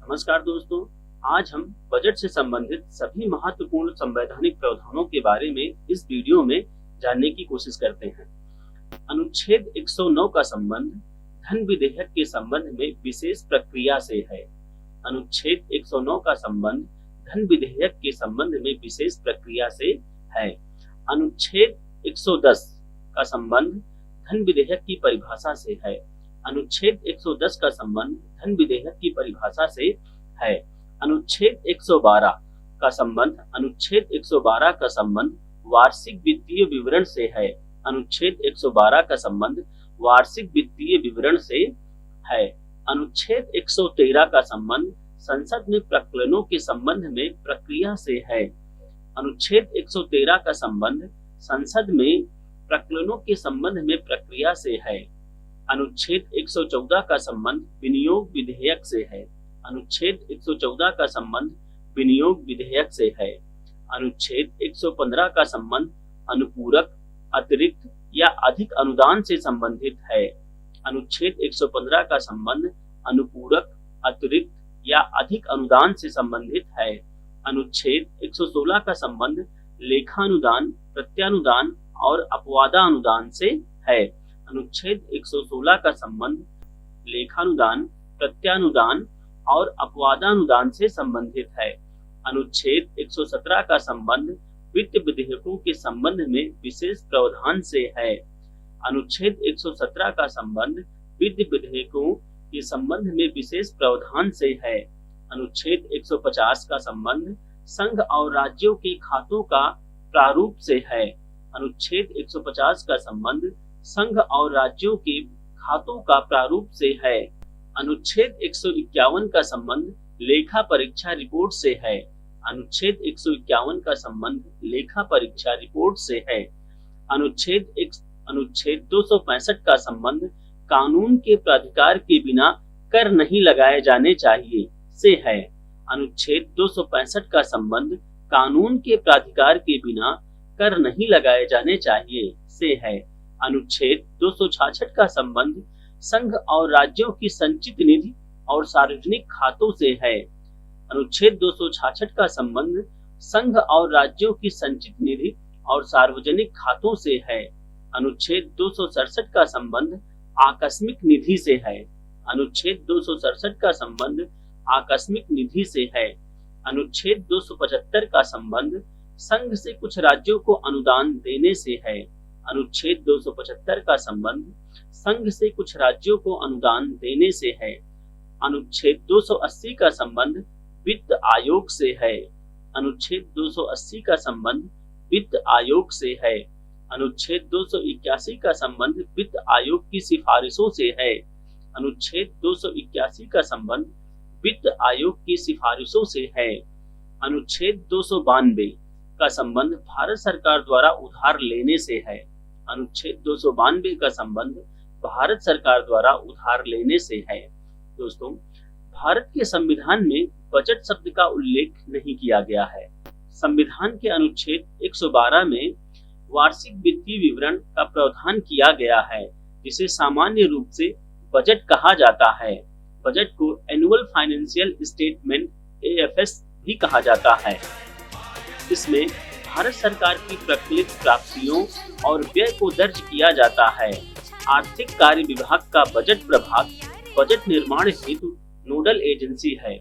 नमस्कार दोस्तों, आज हम बजट से संबंधित सभी महत्वपूर्ण संवैधानिक प्रावधानों के बारे में इस वीडियो में जानने की कोशिश करते हैं। अनुच्छेद 109 का संबंध धन विधेयक के संबंध में विशेष प्रक्रिया से है। अनुच्छेद 109 का संबंध धन विधेयक के संबंध में विशेष प्रक्रिया से है। अनुच्छेद 110 का संबंध धन विधेयक की परिभाषा से है। अनुच्छेद 110 का संबंध धन विधेयक की परिभाषा से है। अनुच्छेद 112 का संबंध वार्षिक वित्तीय विवरण से है। अनुच्छेद 112 का संबंध वार्षिक वित्तीय विवरण से है। अनुच्छेद 113 का संबंध संसद में प्रकरणों के संबंध में प्रक्रिया से है। अनुच्छेद 113 का संबंध संसद में प्रकरणों के संबंध में प्रक्रिया से है। अनुच्छेद 114 का संबंध विनियोग विधेयक से है। अनुच्छेद 114 का संबंध विनियोग विधेयक से है। अनुच्छेद 115 का संबंध अनुपूरक, अतिरिक्त या अधिक अनुदान से संबंधित है। अनुच्छेद 115 का संबंध अनुपूरक, अतिरिक्त या अधिक अनुदान से संबंधित है। अनुच्छेद 116 का संबंध लेखानुदान, प्रत्यानुदान और अपवादानुदान से है। अनुच्छेद 116 का संबंध लेखानुदान, प्रत्यानुदान और अपवादानुदान से संबंधित है। अनुच्छेद 117 का संबंध वित्त विधेयकों के संबंध में विशेष प्रावधान से है। अनुच्छेद 117 का संबंध वित्त विधेयकों के संबंध में विशेष प्रावधान से है। अनुच्छेद 150 का संबंध संघ और राज्यों के खातों का प्रारूप से है। अनुच्छेद 150 का संबंध संघ और राज्यों के खातों का प्रारूप से है। अनुच्छेद 151 का संबंध लेखा परीक्षा रिपोर्ट से है। अनुच्छेद 151 का संबंध लेखा परीक्षा रिपोर्ट से है। अनुच्छेद 265 का संबंध कानून के प्राधिकार के बिना कर नहीं लगाए जाने चाहिए से है। अनुच्छेद 265 का संबंध कानून के प्राधिकार के बिना कर नहीं लगाए जाने चाहिए से है। अनुच्छेद 266 का संबंध संघ और राज्यों की संचित निधि और सार्वजनिक खातों से है। अनुच्छेद 266 का संबंध संघ और राज्यों की संचित निधि और सार्वजनिक खातों से है। अनुच्छेद 267 का संबंध आकस्मिक निधि से है। अनुच्छेद 267 का संबंध आकस्मिक निधि से है। अनुच्छेद 275 का संबंध संघ से कुछ राज्यों को अनुदान देने से है। अनुच्छेद 275 का संबंध संघ से कुछ राज्यों को अनुदान देने से है। अनुच्छेद 280 का संबंध वित्त आयोग से है। अनुच्छेद 280 का संबंध वित्त आयोग से है। अनुच्छेद 281 का संबंध वित्त आयोग की सिफारिशों से है। अनुच्छेद 281 का संबंध वित्त आयोग की सिफारिशों से है। अनुच्छेद 292 का संबंध भारत सरकार द्वारा उधार लेने से है। अनुच्छेद 292 का संबंध भारत सरकार द्वारा उधार लेने से है। दोस्तों, भारत के संविधान में बजट शब्द का उल्लेख नहीं किया गया है। संविधान के अनुच्छेद 112 में वार्षिक वित्तीय विवरण का प्रावधान किया गया है, जिसे सामान्य रूप से बजट कहा जाता है। बजट को एनुअल फाइनेंशियल स्टेटमेंट AFS भी कहा जाता है। इसमें भारत सरकार की प्रचलित प्राप्तियों और व्यय को दर्ज किया जाता है। आर्थिक कार्य विभाग का बजट प्रभाग बजट निर्माण हेतु नोडल एजेंसी है।